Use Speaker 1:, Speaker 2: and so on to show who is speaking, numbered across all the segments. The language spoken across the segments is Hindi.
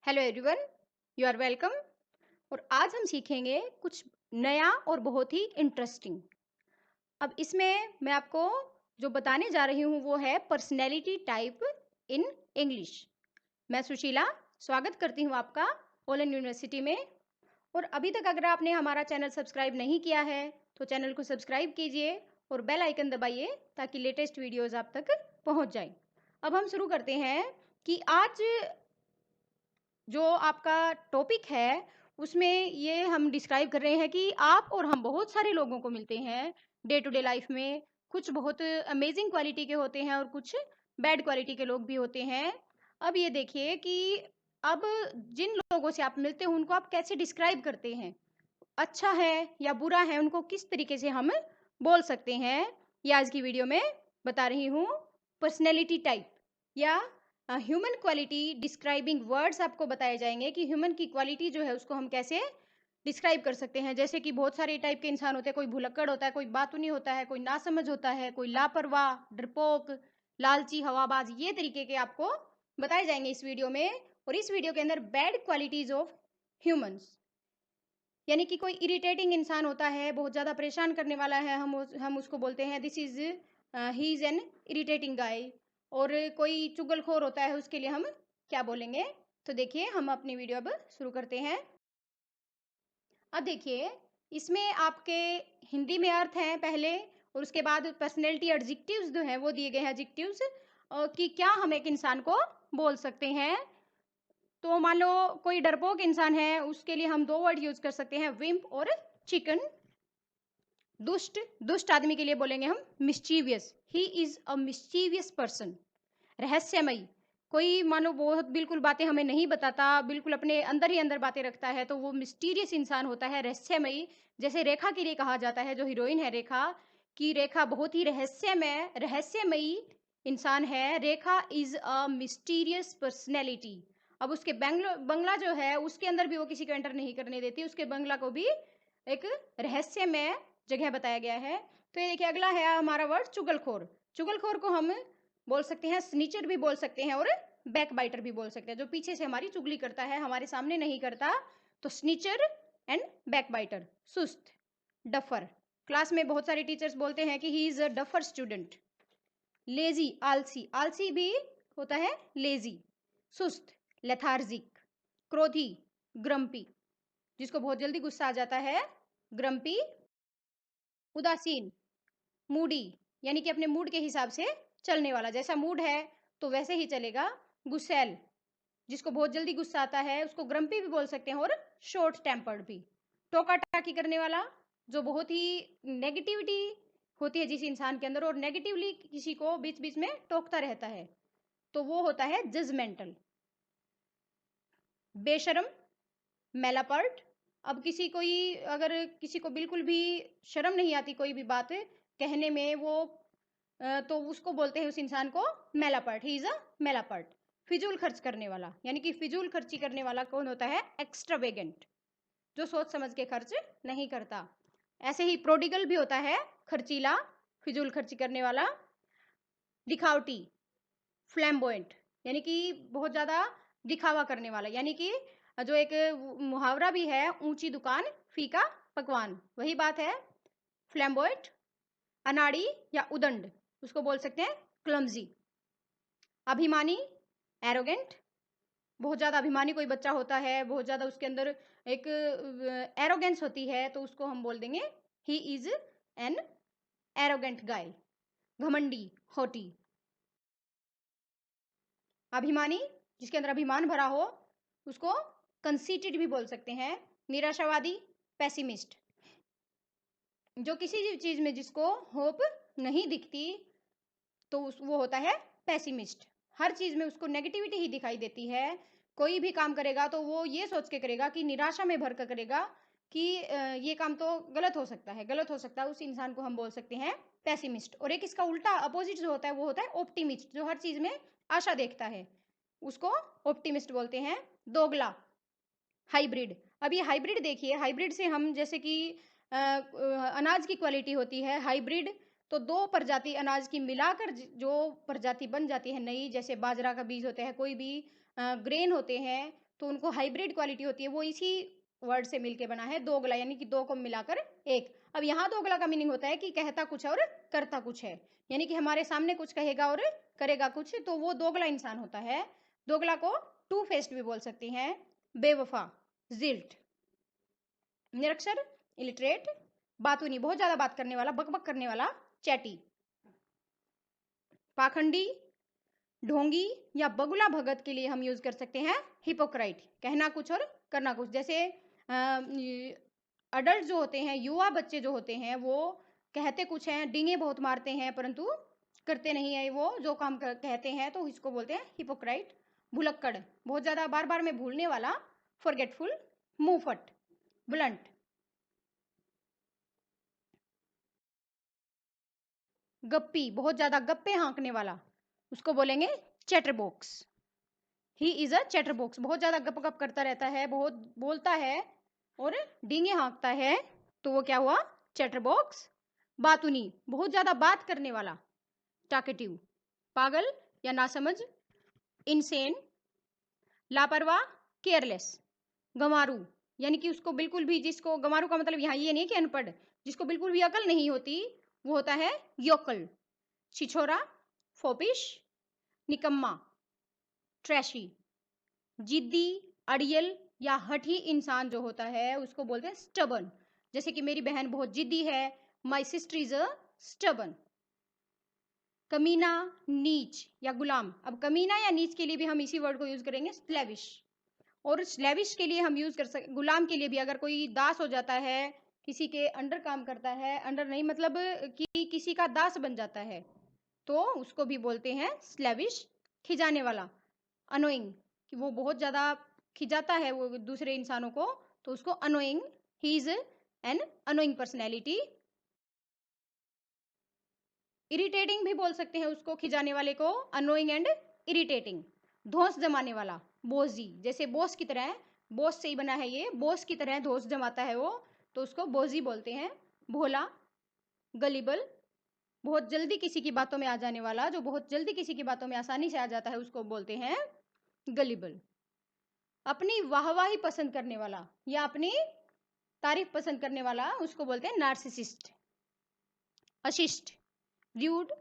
Speaker 1: Hello everyone, you are welcome. और आज हम सीखेंगे कुछ नया और बहुत ही इंटरेस्टिंग। अब इसमें मैं आपको जो बताने जा रही हूँ वो है पर्सनैलिटी टाइप इन इंग्लिश। मैं सुशीला स्वागत करती हूँ आपका ओलन यूनिवर्सिटी में। और अभी तक अगर आपने हमारा चैनल सब्सक्राइब नहीं किया है तो चैनल को सब्सक्राइब कीजिए और बेल आइकन दबाइए ताकि लेटेस्ट वीडियोज़ आप तक पहुँच जाए। अब हम शुरू करते हैं कि आज जो आपका टॉपिक है उसमें ये हम डिस्क्राइब कर रहे हैं कि आप और हम बहुत सारे लोगों को मिलते हैं डे टू डे लाइफ में। कुछ बहुत अमेजिंग क्वालिटी के होते हैं और कुछ बैड क्वालिटी के लोग भी होते हैं। अब ये देखिए कि अब जिन लोगों से आप मिलते हैं उनको आप कैसे डिस्क्राइब करते हैं, अच्छा है या बुरा है, उनको किस तरीके से हम बोल सकते हैं, ये आज की वीडियो में बता रही हूँ। पर्सनैलिटी टाइप या ह्यूमन क्वालिटी डिस्क्राइबिंग वर्ड्स आपको बताए जाएंगे कि ह्यूमन की क्वालिटी जो है उसको हम कैसे डिस्क्राइब कर सकते हैं। जैसे कि बहुत सारे टाइप के इंसान होते हैं, कोई भुलक्कड़ होता है, कोई बातूनी होता है, कोई नासमझ होता है, कोई लापरवाह, डरपोक, लालची, हवाबाज, ये तरीके के आपको बताए जाएंगे इस वीडियो में। और इस वीडियो के अंदर बैड क्वालिटीज ऑफ ह्यूमंस, यानी कि कोई इरिटेटिंग इंसान होता है, बहुत ज़्यादा परेशान करने वाला है, हम उसको बोलते हैं this is he is an irritating guy. और कोई चुगलखोर होता है, उसके लिए हम क्या बोलेंगे। तो देखिए हम अपनी वीडियो अब शुरू करते हैं। अब देखिए इसमें आपके हिंदी में अर्थ हैं पहले, और उसके बाद पर्सनैलिटी एडजेक्टिव्स जो हैं वो दिए गए हैं एडजेक्टिव्स कि क्या हम एक इंसान को बोल सकते हैं। तो मान लो कोई डरपोक इंसान है, उसके लिए हम दो वर्ड यूज कर सकते हैं, विम्प और चिकन। दुष्ट, दुष्ट आदमी के लिए बोलेंगे हम mischievous, he is a mischievous person. रहस्यमयी, कोई मानो बहुत बिल्कुल बातें हमें नहीं बताता, बिल्कुल अपने अंदर ही अंदर बातें रखता है, तो वो मिस्टीरियस इंसान होता है, रहस्यमयी। जैसे रेखा के लिए कहा जाता है, जो हीरोइन है रेखा, की रेखा बहुत ही रहस्यमयी इंसान है। रेखा इज अ मिस्टीरियस पर्सनैलिटी। अब उसके बंगला जो है उसके अंदर भी वो किसी को एंटर नहीं करने देती, उसके बंगला को भी एक रहस्यमय जगह बताया गया है। तो ये देखिए अगला है हमारा वर्ड चुगलखोर। चुगलखोर को हम बोल सकते हैं स्नीचर भी बोल सकते हैं और बैक बाइटर भी बोल सकते हैं, जो पीछे से हमारी चुगली करता है, हमारे सामने नहीं करता। तो स्नीचर एंड बैक बाइटर। सुस्त, डफर, क्लास में बहुत सारे टीचर्स बोलते हैं कि he is a duffer student. Lazy, आलसी, आलसी भी होता है लेजी। सुस्त, लेथार्जिक। क्रोधी, ग्रम्पी, जिसको बहुत जल्दी गुस्सा आ जाता है, ग्रम्पी। उदासीन, मूडी, यानी कि अपने मूड के हिसाब से चलने वाला, जैसा मूड है तो वैसे ही चलेगा। गुस्सैल, जिसको बहुत जल्दी गुस्सा आता है, उसको ग्रम्पी भी बोल सकते हैं और शॉर्ट टेम्पर्ड भी। टोका टाकी करने वाला, जो बहुत ही नेगेटिविटी होती है जिस इंसान के अंदर और नेगेटिवली किसी को बीच बीच में टोकता रहता है, तो वो होता है जजमेंटल। बेशरम, मेलापर्ट, अब किसी कोई अगर किसी को बिल्कुल भी शर्म नहीं आती कोई भी बात कहने में, वो तो उसको बोलते हैं उस इंसान को मेलापर्ट, ही इज अ मेलापर्ट। फिजूल खर्च करने वाला, यानी कि फिजूल खर्ची करने वाला कौन होता है, एक्स्ट्रावेगेंट, जो सोच समझ के खर्च नहीं करता। ऐसे ही प्रोडिगल भी होता है, खर्चीला, फिजूल खर्ची करने वाला। दिखावटी, फ्लैम्बोइंट, यानी कि बहुत ज़्यादा दिखावा करने वाला, यानी कि जो एक मुहावरा भी है, ऊंची दुकान फीका पकवान, वही बात है। फ्लैम्बोइट, अनाड़ी या उदंड, उसको बोल सकते हैं क्लमजी। अभिमानी, एरोगेंट, बहुत ज़्यादा अभिमानी कोई बच्चा होता है, बहुत ज़्यादा उसके अंदर एक एरोगेंस होती है, तो उसको हम बोल देंगे ही इज एन एरोगेंट गाय। घमंडी, हॉटी। अभिमानी, जिसके अंदर अभिमान भरा हो, उसको कंसीटेड भी बोल सकते हैं। निराशावादी, पेसिमिस्ट, जो किसी भी चीज में जिसको होप नहीं दिखती, तो वो होता है पेसिमिस्ट। हर चीज में उसको नेगेटिविटी ही दिखाई देती है। कोई भी काम करेगा तो वो ये सोच के करेगा कि निराशा में भर कर करेगा कि ये काम तो गलत हो सकता है, गलत हो सकता है, उस इंसान को हम बोल सकते हैं पेसिमिस्ट। और एक इसका उल्टा अपोजिट जो होता है वो होता है ऑप्टिमिस्ट, जो हर चीज में आशा देखता है, उसको ऑप्टिमिस्ट बोलते हैं। दोगला, हाइब्रिड। अब ये हाइब्रिड देखिए, हाइब्रिड से हम जैसे कि अनाज की क्वालिटी होती है हाइब्रिड, तो दो प्रजाति अनाज की मिलाकर जो प्रजाति बन जाती है नई, जैसे बाजरा का बीज होते हैं, कोई भी ग्रेन होते हैं, तो उनको हाइब्रिड क्वालिटी होती है, वो इसी वर्ड से मिलके बना है, दोगला, यानी कि दो को मिलाकर एक। अब यहाँ दोगला का मीनिंग होता है कि कहता कुछ और करता कुछ है, यानी कि हमारे सामने कुछ कहेगा और करेगा कुछ, तो वो दोगला इंसान होता है। दोगला को टू फेस्ड भी बोल सकते हैं, बेवफा, जिल्ट, निरक्षर, इलिटरेट, बातूनी, बहुत ज्यादा बात करने वाला, बकबक करने वाला, चैटी, पाखंडी, ढोंगी या बगुला भगत के लिए हम यूज कर सकते हैं हिपोक्राइट, कहना कुछ और करना कुछ। जैसे अडल्ट जो होते हैं, युवा बच्चे जो होते हैं, वो कहते कुछ हैं, डींगे बहुत मारते हैं, परंतु करते नहीं है वो जो काम कहते हैं, तो इसको बोलते हैं हिपोक्राइट। भुलक्कड़, बहुत ज्यादा बार बार में भूलने वाला, फॉरगेटफुल, मुंहफट, ब्लंट। गप्पी, बहुत ज्यादा गप्पे हाँकने वाला, उसको बोलेंगे chatterbox. He is a chatterbox, बहुत ज्यादा गप गप करता रहता है, बहुत बोलता है और डींगे हाँकता है, तो वो क्या हुआ, चैटरबॉक्स। बातूनी, बहुत ज्यादा बात करने वाला, टाकेटिव। पागल या नासमझ, इनसेन। लापरवाह, केयरलेस। गंवारू, यानी कि उसको बिल्कुल भी, जिसको गंवारू का मतलब यहाँ ये नहीं कि अनपढ़, जिसको बिल्कुल भी अकल नहीं होती, वो होता है योकल। छिछोरा, फोपिश, निकम्मा, ट्रैशी। जिद्दी, अड़ियल या हठी इंसान जो होता है, उसको बोलते हैं स्टबन। जैसे कि मेरी बहन बहुत जिद्दी है, my sister is a stubborn. कमीना, नीच या गुलाम। अब कमीना या नीच के लिए भी हम इसी वर्ड को यूज करेंगे, स्लेविश। और स्लेविश के लिए हम यूज कर सकते, गुलाम के लिए भी, अगर कोई दास हो जाता है, किसी के अंडर काम करता है, अंडर नहीं मतलब कि किसी का दास बन जाता है, तो उसको भी बोलते हैं स्लेविश। खिजाने वाला, अनोइंग, कि वो बहुत ज्यादा खिजाता है वो दूसरे इंसानों को, तो उसको annoying, he is an annoying personality. Irritating भी बोल सकते हैं उसको, खिजाने वाले को, अनोइंग एंड इरिटेटिंग। धौंस जमाने वाला, बोझी, जैसे बोस की तरह, बोस से ही बना है ये, बोस की तरह धौंस जमाता है वो, तो उसको बोझी बोलते हैं। भोला, गलिबल, बहुत जल्दी किसी की बातों में आ जाने वाला, जो बहुत जल्दी किसी की बातों में आसानी से आ जाता है, उसको बोलते हैं गलिबल। अपनी वाहवाही पसंद करने वाला या अपनी तारीफ पसंद करने वाला, उसको बोलते हैं नार्सिसिस्ट। अशिष्ट, र्यूड,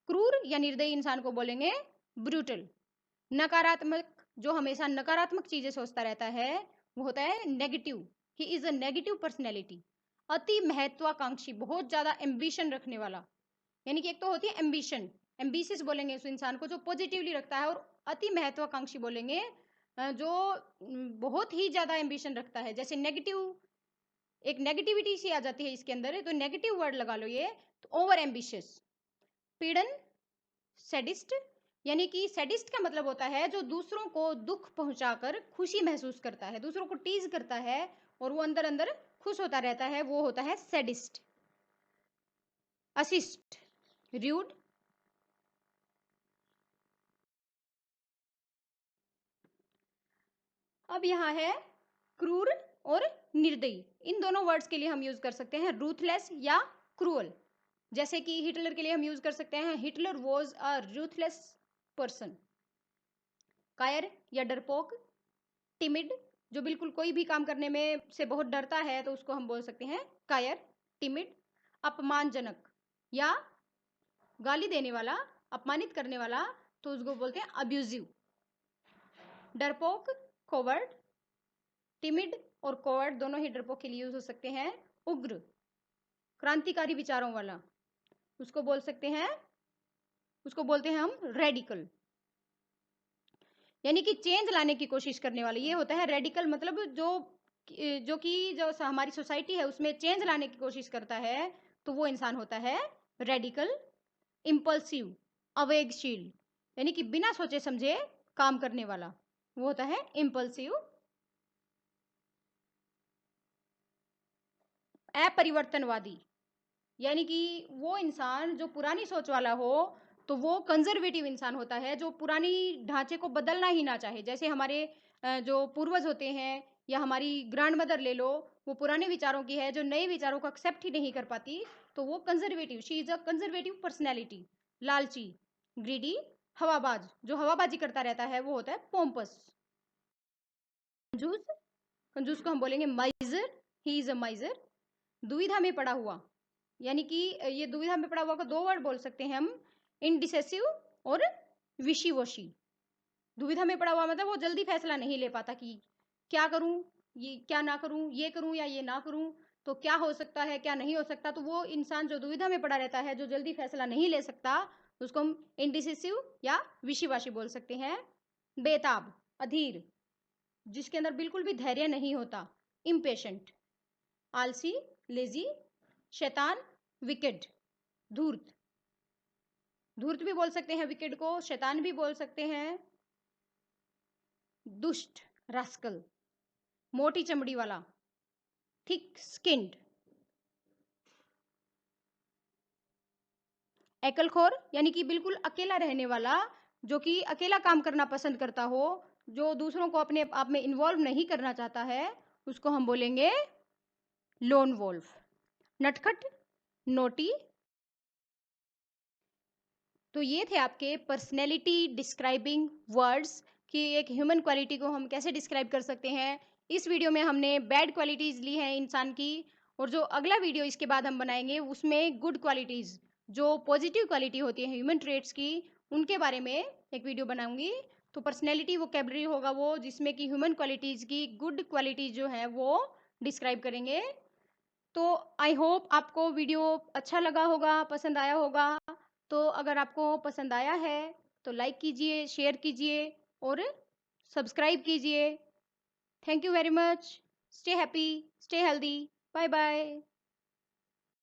Speaker 1: क्रूर या निर्दयी इंसान को बोलेंगे ब्रूटल। नकारात्मक, जो हमेशा नकारात्मक चीजें सोचता रहता है, वो होता है negative, he is a negative personality. अति महत्वाकांक्षी, बहुत ज्यादा एम्बिशन रखने वाला, यानी कि एक तो होती है एम्बिशन, एम्बिशियस बोलेंगे उस इंसान को जो पॉजिटिवली रखता है, और अति महत्वाकांक्षी बोलेंगे जो बहुत ही ज्यादा एम्बिशन रखता है। जैसे नेगेटिव, एक नेगेटिविटी सी आ जाती है इसके अंदर, तो नेगेटिव वर्ड लगा लो ये, तो ओवर एम्बिशियस। पीड़न, सैडिस्ट, यानी कि सैडिस्ट का मतलब होता है जो दूसरों को दुख पहुंचाकर खुशी महसूस करता है, दूसरों को टीज करता है और वो अंदर अंदर खुश होता रहता है, वो होता है सैडिस्ट। Assist, rude. अब यहाँ है क्रूर और निर्दयी, इन दोनों वर्ड्स के लिए हम यूज कर सकते हैं रूथलेस या क्रूअल। जैसे कि हिटलर के लिए हम यूज कर सकते हैं, Hitler was a ruthless person. कायर या डरपोक, टिमिड, जो बिल्कुल कोई भी काम करने में से बहुत डरता है, तो उसको हम बोल सकते हैं कायर, टिमिड। अपमानजनक या गाली देने वाला, अपमानित करने वाला, तो उसको बोलते हैं अब्यूजिव। डरपोक, कोवर्ड, टिमिड और कोवर्ड दोनों ही डरपोक के लिए यूज हो सकते हैं। उग्र, क्रांतिकारी विचारों वाला, उसको बोल सकते हैं, उसको बोलते हैं हम रेडिकल, यानी कि चेंज लाने की कोशिश करने वाला, ये होता है रेडिकल, मतलब जो हमारी सोसाइटी है उसमें चेंज लाने की कोशिश करता है, तो वो इंसान होता है रेडिकल। इम्पल्सिव, अवेगशील, यानी कि बिना सोचे समझे काम करने वाला, वो होता है इम्पल्सिव। अपरिवर्तनवादी, यानी कि वो इंसान जो पुरानी सोच वाला हो, तो वो कंजर्वेटिव इंसान होता है, जो पुरानी ढांचे को बदलना ही ना चाहे। जैसे हमारे जो पूर्वज होते हैं या हमारी ग्रैंड मदर ले लो, वो पुराने विचारों की है, जो नए विचारों को एक्सेप्ट ही नहीं कर पाती, तो वो conservative, she is a conservative personality. लालची, ग्रीडी, हवाबाज, जो हवाबाजी करता रहता है, वो होता है पोम्पस। कंजूस, कंजूस को हम बोलेंगे माइजर, ही इज अ माइजर। दुविधा में पड़ा हुआ, यानी कि ये दुविधा में पड़ा हुआ का 2 वर्ड बोल सकते हैं हम, इनडिसेसिव और विशी वशी। दुविधा में पड़ा हुआ मतलब वो जल्दी फैसला नहीं ले पाता कि क्या करूं, ये क्या ना करूं, ये करूं या ये ना करूं, तो क्या हो सकता है क्या नहीं हो सकता। तो वो इंसान जो दुविधा में पड़ा रहता है, जो जल्दी फैसला नहीं ले सकता, उसको हम इनडिसिसिव या विशीवाशी बोल सकते हैं। बेताब, अधीर, जिसके अंदर बिल्कुल भी धैर्य नहीं होता, इम्पेशेंट। आलसी, लेजी। शैतान, विकेड, धूर्त। धूर्त भी बोल सकते हैं विकेड को, शैतान भी बोल सकते हैं। दुष्ट, रास्कल। मोटी चमड़ी वाला, थिक स्किन्ड। एकलखोर, यानी कि बिल्कुल अकेला रहने वाला, जो कि अकेला काम करना पसंद करता हो, जो दूसरों को अपने आप में इन्वॉल्व नहीं करना चाहता है, उसको हम बोलेंगे लोन वोल्फ। नटखट, नोटी। तो ये थे आपके पर्सनैलिटी डिस्क्राइबिंग वर्ड्स कि एक ह्यूमन क्वालिटी को हम कैसे डिस्क्राइब कर सकते हैं। इस वीडियो में हमने बैड क्वालिटीज़ ली हैं इंसान की, और जो अगला वीडियो इसके बाद हम बनाएंगे उसमें गुड क्वालिटीज़, जो पॉजिटिव क्वालिटी होती है ह्यूमन ट्रेट्स की, उनके बारे में एक वीडियो बनाऊंगी। तो पर्सनैलिटी वोकैबुलरी होगा वो, जिसमें कि ह्यूमन क्वालिटीज़ की गुड क्वालिटीज़ जो है वो डिस्क्राइब करेंगे। तो आई होप आपको वीडियो अच्छा लगा होगा, पसंद आया होगा। तो अगर आपको पसंद आया है तो लाइक कीजिए, शेयर कीजिए और सब्सक्राइब कीजिए। Thank you very much. Stay happy, stay healthy. Bye bye.